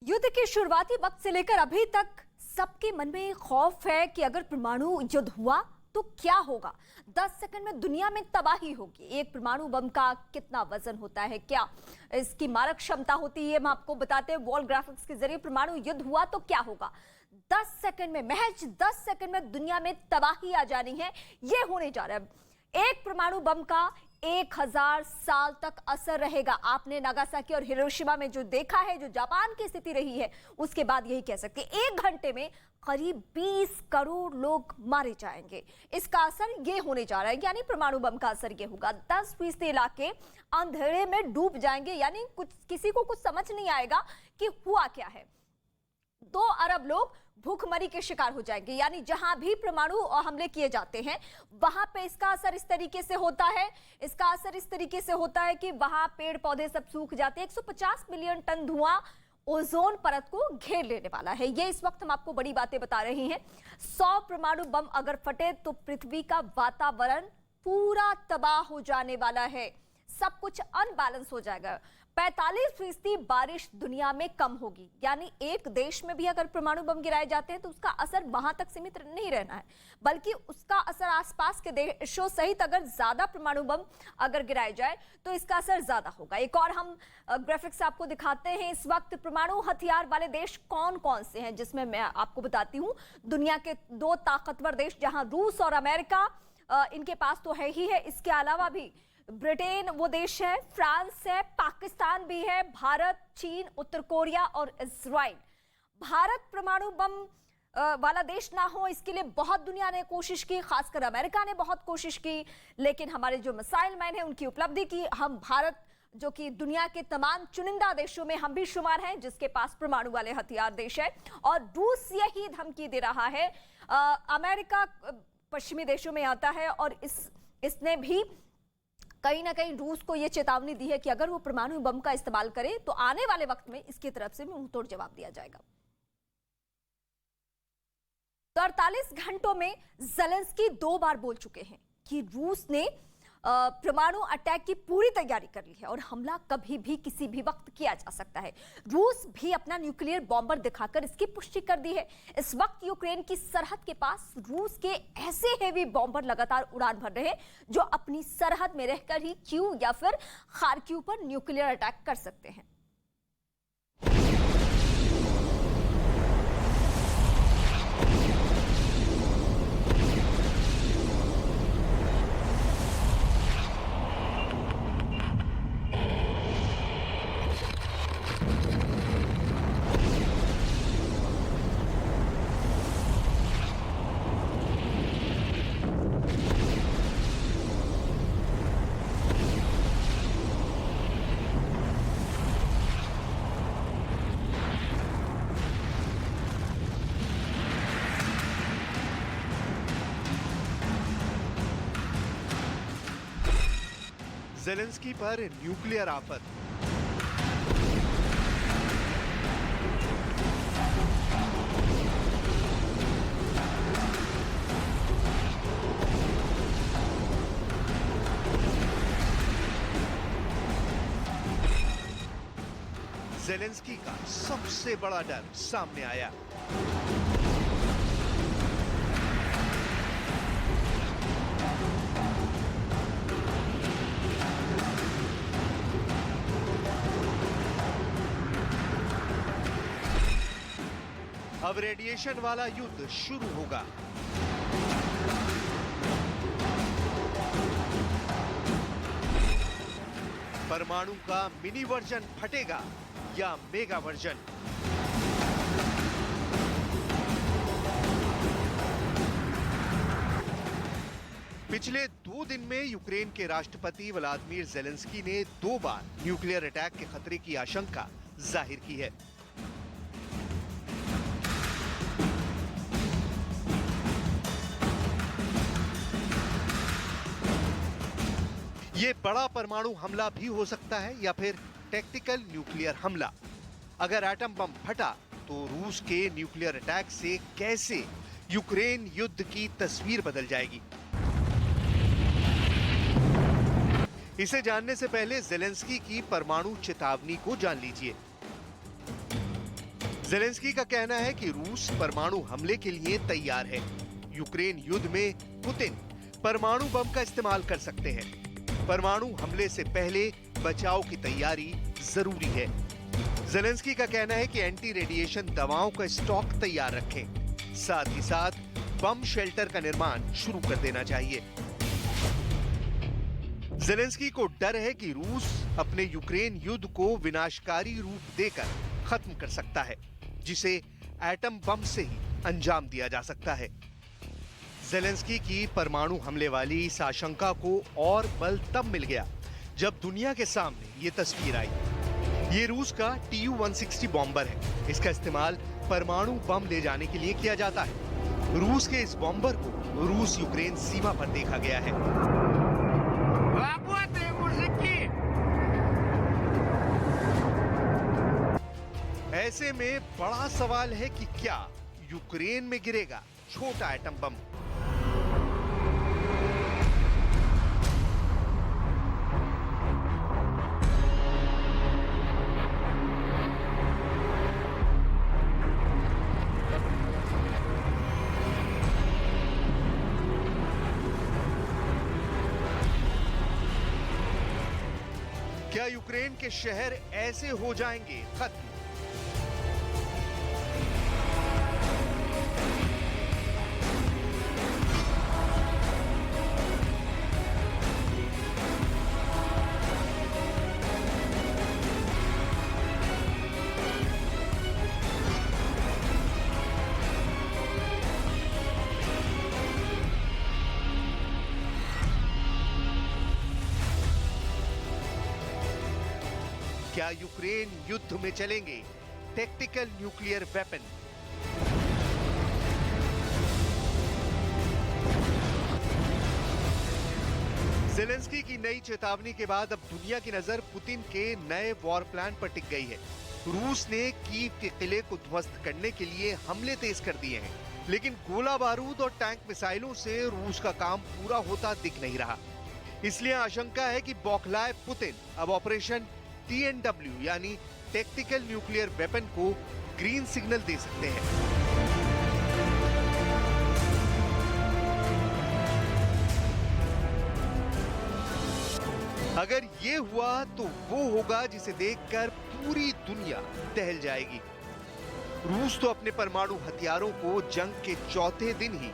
युद्ध के शुरुआती वक्त से लेकर अभी तक सबके मन में खौफ है कि अगर परमाणु युद्ध हुआ तो क्या होगा। 10 सेकंड में दुनिया में तबाही होगी। एक परमाणु बम का कितना वजन होता है, क्या इसकी मारक क्षमता होती है, हम आपको बताते हैं वॉल ग्राफिक्स के जरिए। परमाणु युद्ध हुआ तो क्या होगा। 10 सेकंड में, महज 10 सेकंड में दुनिया में तबाही आ जानी है। ये होने जा रहा है। एक परमाणु बम का 1000 साल तक असर रहेगा। आपने नागासाकी और हिरोशिमा में जो देखा है, जो जापान की स्थिति रही है, उसके बाद यही कह सकते हैं 1 घंटे में करीब 20 करोड़ लोग मारे जाएंगे। इसका असर ये होने जा रहा है, यानी परमाणु बम का असर ये होगा 10% इलाके अंधेरे में डूब जाएंगे, यानी किसी को कुछ समझ नहीं आएगा कि हुआ क्या है। 2 अरब लोग भूखमरी के शिकार हो जाएंगे, यानी जहां भी परमाणु हमले किए जाते हैं वहां पे इसका असर इस तरीके से होता है। इसका असर इस तरीके से होता है कि वहां पेड़ पौधे सब सूख जाते हैं। 150 मिलियन टन धुआं ओजोन परत को घेर लेने वाला है। ये इस वक्त हम आपको बड़ी बातें बता रहे हैं। 100 परमाणु बम अगर फटे तो पृथ्वी का वातावरण पूरा तबाह हो जाने वाला है। सब कुछ अनबैलेंस हो जाएगा। 45% बारिश दुनिया में कम होगी, यानी एक देश में भी अगर परमाणु बम गिराए जाते हैं तो उसका असर वहां तक सीमित नहीं रहना है, बल्कि उसका असर आसपास के देशों सहित अगर ज्यादा परमाणु बम अगर गिराए जाए तो इसका असर ज्यादा होगा। एक और हम ग्राफिक्स आपको दिखाते हैं। इस वक्त परमाणु हथियार वाले देश कौन कौन से हैं, जिसमें मैं आपको बताती हूँ। दुनिया के 2 ताकतवर देश, जहां रूस और अमेरिका इनके पास तो है ही है, इसके अलावा भी ब्रिटेन वो देश है, फ्रांस है, पाकिस्तान भी है, भारत, चीन, उत्तर कोरिया और इजराइल। भारत परमाणु बम वाला देश ना हो, इसके लिए बहुत दुनिया ने कोशिश की, खासकर अमेरिका ने बहुत कोशिश की, लेकिन हमारे जो मिसाइल मैन है उनकी उपलब्धि की। हम भारत, जो कि दुनिया के तमाम चुनिंदा देशों में हम भी शुमार हैं जिसके पास परमाणु वाले हथियार देश है, और रूस यही धमकी दे रहा है। अमेरिका पश्चिमी देशों में आता है और इसने भी कहीं ना कहीं रूस को यह चेतावनी दी है कि अगर वो परमाणु बम का इस्तेमाल करे तो आने वाले वक्त में इसकी तरफ से मुंहतोड़ जवाब दिया जाएगा। तो 48 घंटों में ज़ेलेंस्की 2 बार बोल चुके हैं कि रूस ने परमाणु अटैक की पूरी तैयारी कर ली है और हमला कभी भी किसी भी वक्त किया जा सकता है। रूस भी अपना न्यूक्लियर बॉम्बर दिखाकर इसकी पुष्टि कर दी है। इस वक्त यूक्रेन की सरहद के पास रूस के ऐसे हेवी बॉम्बर लगातार उड़ान भर रहे हैं जो अपनी सरहद में रहकर ही कीव या फिर खार्किव पर न्यूक्लियर अटैक कर सकते हैं। ज़ेलेंस्की पर न्यूक्लियर आफत। ज़ेलेंस्की का सबसे बड़ा डर सामने आया। अब रेडिएशन वाला युद्ध शुरू होगा। परमाणु का मिनी वर्जन फटेगा या मेगा वर्जन। पिछले 2 दिन में यूक्रेन के राष्ट्रपति व्लादिमीर ज़ेलेंस्की ने 2 बार न्यूक्लियर अटैक के खतरे की आशंका जाहिर की है। ये बड़ा परमाणु हमला भी हो सकता है या फिर टैक्टिकल न्यूक्लियर हमला। अगर एटम बम फटा तो रूस के न्यूक्लियर अटैक से कैसे यूक्रेन युद्ध की तस्वीर बदल जाएगी। इसे जानने से पहले ज़ेलेंस्की की परमाणु चेतावनी को जान लीजिए। जेलेंस्की का कहना है कि रूस परमाणु हमले के लिए तैयार है। यूक्रेन युद्ध में पुतिन परमाणु बम का इस्तेमाल कर सकते हैं। परमाणु हमले से पहले बचाव की तैयारी जरूरी है। जेलेंस्की का कहना है कि एंटी रेडिएशन दवाओं का स्टॉक तैयार रखें। साथ ही साथ बम शेल्टर का निर्माण शुरू कर देना चाहिए। जेलेंस्की को डर है कि रूस अपने यूक्रेन युद्ध को विनाशकारी रूप देकर खत्म कर सकता है, जिसे एटम बम से ही अंजाम दिया जा सकता है। जेलेंस्की की परमाणु हमले वाली इस आशंका को और बल तब मिल गया जब दुनिया के सामने ये तस्वीर आई। ये रूस का Tu-160 बॉम्बर है। इसका इस्तेमाल परमाणु बम ले जाने के लिए किया जाता है। रूस के इस बॉम्बर को रूस यूक्रेन सीमा पर देखा गया है। ऐसे में बड़ा सवाल है कि क्या यूक्रेन में गिरेगा छोटा एटम बम? क्या यूक्रेन के शहर ऐसे हो जाएंगे खत्म? क्या यूक्रेन युद्ध में चलेंगे टैक्टिकल न्यूक्लियर वेपन? जेलेंस्की की नई चेतावनी के बाद अब दुनिया की नजर पुतिन के नए वॉर प्लान पर टिक गई है। रूस ने कीव के किले को ध्वस्त करने के लिए हमले तेज कर दिए हैं, लेकिन गोला बारूद और टैंक मिसाइलों से रूस का काम पूरा होता दिख नहीं रहा। इसलिए आशंका है कि बौखलाए पुतिन अब ऑपरेशन TNW यानी टैक्टिकल न्यूक्लियर वेपन को ग्रीन सिग्नल दे सकते हैं। अगर ये हुआ तो वो होगा जिसे देखकर पूरी दुनिया दहल जाएगी। रूस तो अपने परमाणु हथियारों को जंग के चौथे दिन ही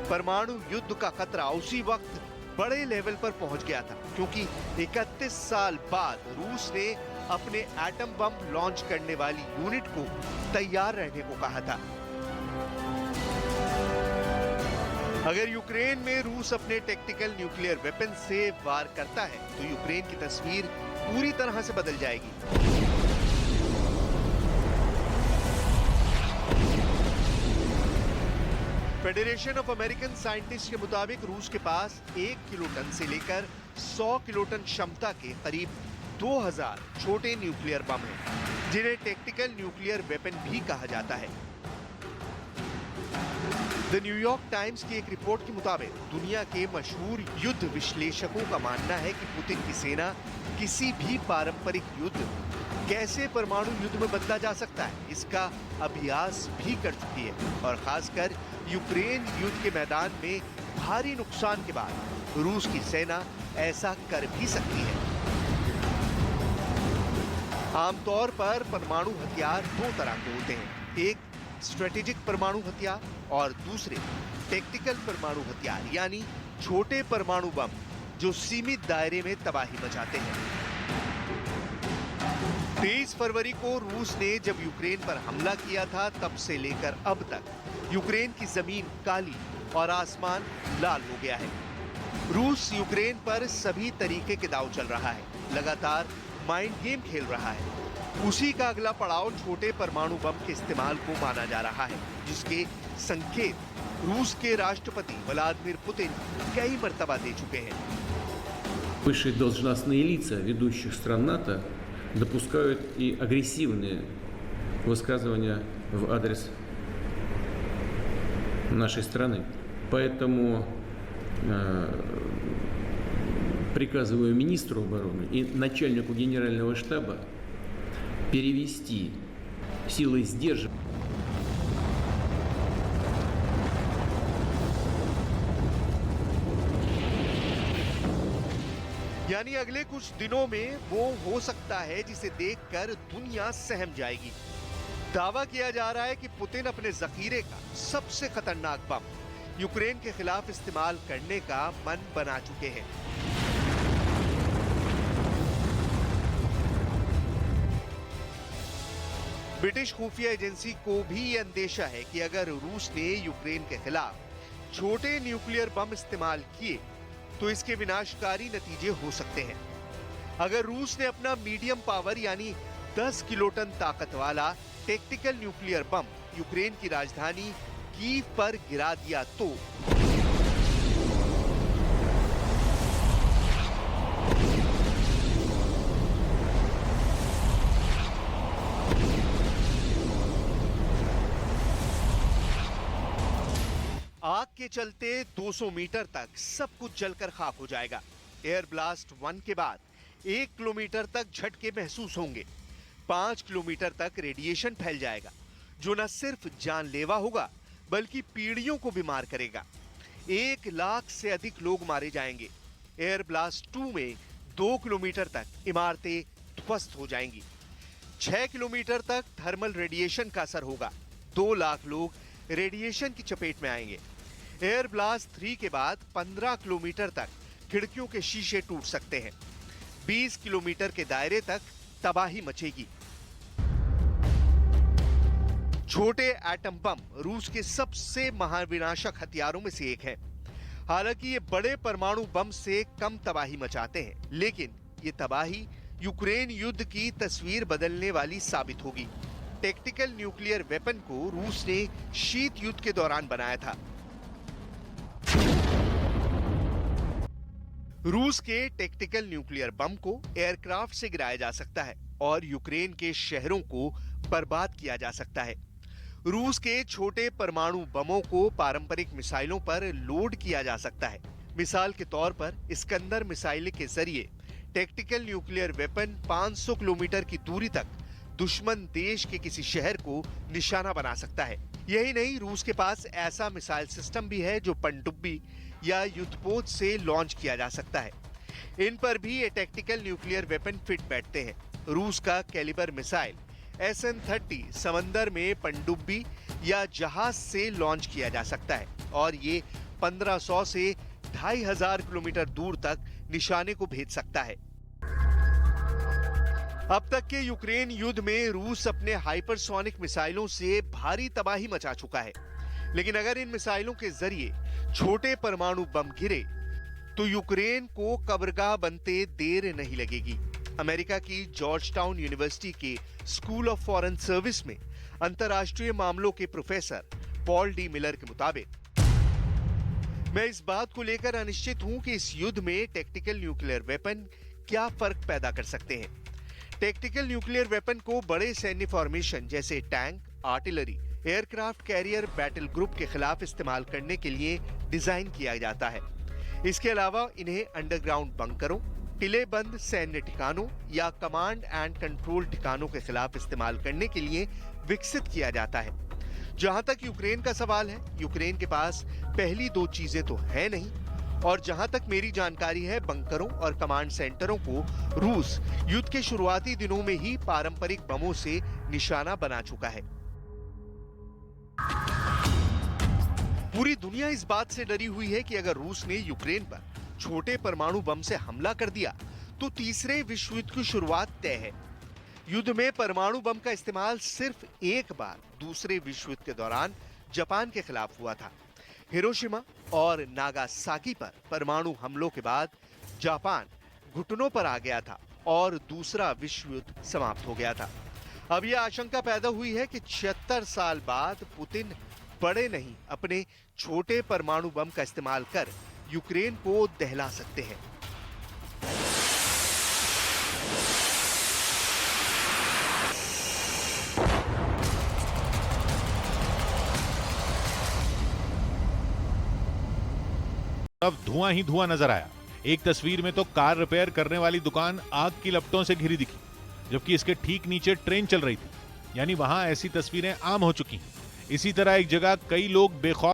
परमाणु युद्ध का खतरा उसी वक्त बड़े लेवल पर पहुंच गया था, क्योंकि 31 साल बाद रूस ने अपने एटम बम लॉन्च करने वाली यूनिट को तैयार रहने को कहा था। अगर यूक्रेन में रूस अपने टैक्टिकल न्यूक्लियर वेपन से वार करता है तो यूक्रेन की तस्वीर पूरी तरह से बदल जाएगी। फेडरेशन ऑफ अमेरिकन साइंटिस्ट के मुताबिक रूस के पास 1 किलोटन से लेकर 100 किलोटन क्षमता के करीब 2000 छोटे न्यूक्लियर बम हैं, जिन्हें टैक्टिकल न्यूक्लियर वेपन भी कहा जाता है। द न्यूयॉर्क टाइम्स की एक रिपोर्ट के मुताबिक दुनिया के मशहूर युद्ध विश्लेषकों का मानना है कि पुतिन की सेना किसी भी पारंपरिक युद्ध कैसे परमाणु युद्ध में बदला जा सकता है, इसका अभ्यास भी कर चुकी है। और खासकर यूक्रेन युद्ध के मैदान में भारी नुकसान के बाद रूस की सेना ऐसा कर भी सकती है। आमतौर पर परमाणु हथियार दो तरह के होते हैं, एक स्ट्रेटेजिक परमाणु हथियार और दूसरे टैक्टिकल परमाणु हथियार यानी छोटे परमाणु बम जो सीमित दायरे में तबाही मचाते हैं। 23 फरवरी को रूस ने जब यूक्रेन पर हमला किया था, तब से लेकर अब तक यूक्रेन की जमीन काली और आसमान लाल हो गया है। रूस यूक्रेन पर सभी तरीके के दांव चल रहा है, लगातार माइंड गेम खेल रहा है। उसी का अगला पड़ाव छोटे परमाणु बम के इस्तेमाल को माना जा रहा है, जिसके संकेत रूस के राष्ट्रपति व्लादिमीर पुतिन कई मर्तबा दे चुके हैं। Высшие должностные лица ведущих стран НАТО допускают и агрессивные высказывания в адрес нашей страны. Поэтому приказываю министру обороны и начальнику генерального штаба перевести силой сдерживания. यानी अगले कुछ दिनों में वो हो सकता है जिसे देखकर दुनिया सहम जाएगी। दावा किया जा रहा है कि पुतिन अपने जखीरे का सबसे खतरनाक बम यूक्रेन के खिलाफ इस्तेमाल करने का मन बना चुके हैं। ब्रिटिश खुफिया एजेंसी को भी यह अंदेशा है कि अगर रूस ने यूक्रेन के खिलाफ छोटे न्यूक्लियर बम इस्तेमाल किए तो इसके विनाशकारी नतीजे हो सकते हैं। अगर रूस ने अपना मीडियम पावर यानी 10 किलोटन ताकत वाला टैक्टिकल न्यूक्लियर बम यूक्रेन की राजधानी कीव पर गिरा दिया तो आग के चलते 200 मीटर तक सब कुछ जलकर खाक हो जाएगा। एयर ब्लास्ट 1 के बाद 1 किलोमीटर तक झटके महसूस होंगे। 5 किलोमीटर तक रेडिएशन फैल जाएगा जो न सिर्फ जानलेवा होगा बल्कि पीढ़ियों को बीमार करेगा। 1 लाख से अधिक लोग मारे जाएंगे। एयर ब्लास्ट 2 में 2 किलोमीटर तक इमारतें ध्वस्त हो जाएंगी। 6 किलोमीटर तक थर्मल रेडिएशन का असर होगा। 2 लाख लोग रेडिएशन की चपेट में आएंगे। एयर ब्लास्ट 3 के बाद 15 किलोमीटर तक खिड़कियों के शीशे टूट सकते हैं। 20 किलोमीटर के दायरे तक तबाही मचेगी। छोटे एटम बम रूस के सबसे महाविनाशक हथियारों में से एक है। हालांकि ये बड़े परमाणु बम से कम तबाही मचाते हैं, लेकिन ये तबाही यूक्रेन युद्ध की तस्वीर बदलने वाली साबित होगी। टैक्टिकल न्यूक्लियर वेपन को रूस ने शीत युद्ध के दौरान बनाया था। रूस के टैक्टिकल न्यूक्लियर बम को एयरक्राफ्ट से गिराया जा सकता है और यूक्रेन के शहरों को बर्बाद किया जा सकता है। रूस के छोटे परमाणु बमों को पारंपरिक मिसाइलों पर लोड किया जा सकता है। मिसाल के तौर पर इस्कंदर मिसाइल के जरिए टैक्टिकल न्यूक्लियर वेपन 500 किलोमीटर की दूरी तक दुश्मन देश के किसी शहर को निशाना बना सकता है। यही नहीं, रूस के पास ऐसा मिसाइल सिस्टम भी है जो पनडुब्बी या युद्धपोत से लॉन्च किया जा सकता है। इन पर भी ये टैक्टिकल न्यूक्लियर वेपन फिट बैठते हैं। रूस का कैलिबर मिसाइल SN-30 समंदर में पनडुब्बी या जहाज से लॉन्च किया जा सकता है और ये 1500 से 2500 किलोमीटर दूर तक निशाने को भेज सकता है। अब तक के यूक्रेन युद्ध में रूस अपने हाइपरसोनिक मिसाइलों से भारी तबाही मचा चुका है, लेकिन अगर इन मिसाइलों के जरिए छोटे परमाणु बम गिरे तो यूक्रेन को कब्रगाह बनते देर नहीं लगेगी। अमेरिका की जॉर्ज टाउन यूनिवर्सिटी के स्कूल ऑफ फॉरेन सर्विस में अंतर्राष्ट्रीय मामलों के प्रोफेसर पॉल डी मिलर के मुताबिक, मैं इस बात को लेकर अनिश्चित हूं कि इस युद्ध में टैक्टिकल न्यूक्लियर वेपन क्या फर्क पैदा कर सकते हैं। टैक्टिकल न्यूक्लियर वेपन को बड़े सैन्य फॉर्मेशन जैसे tank, artillery, aircraft carrier battle group के खिलाफ इस्तेमाल करने के लिए डिजाइन किया जाता है। इसके अलावा इन्हें अंडरग्राउंड बंकरों, टिलेबंद सैन्य ठिकानों या कमांड एंड कंट्रोल ठिकानों के खिलाफ इस्तेमाल करने के लिए विकसित किया जाता है। जहां तक यूक्रेन का सवाल है, यूक्रेन के पास पहली 2 चीजें तो है नहीं, और जहां तक मेरी जानकारी है, बंकरों और कमांड सेंटरों को रूस युद्ध के शुरुआती दिनों में ही पारंपरिक बमों से निशाना बना चुका है। पूरी दुनिया इस बात से डरी हुई है कि अगर रूस ने यूक्रेन पर छोटे परमाणु बम से हमला कर दिया तो तीसरे विश्व युद्ध की शुरुआत तय है। युद्ध में परमाणु बम का इस्तेमाल सिर्फ एक बार दूसरे विश्व युद्ध के दौरान जापान के खिलाफ हुआ था। हिरोशिमा और नागासाकी पर परमाणु हमलों के बाद जापान घुटनों पर आ गया था और दूसरा विश्व युद्ध समाप्त हो गया था। अब यह आशंका पैदा हुई है कि 76 साल बाद पुतिन बड़े नहीं, अपने छोटे परमाणु बम का इस्तेमाल कर यूक्रेन को दहला सकते हैं। अब धुआं ही धुआं नजर आया। एक तस्वीर में तो कार रिपेयर करने वाली दुकान आग की लपटों से घिरी दिखी, जबकि इसके ठीक नीचे ट्रेन चल रही थी। यानी वहां ऐसी तस्वीरें आम हो चुकी हैं। इसी तरह एक जगह कई लोग बेखौफ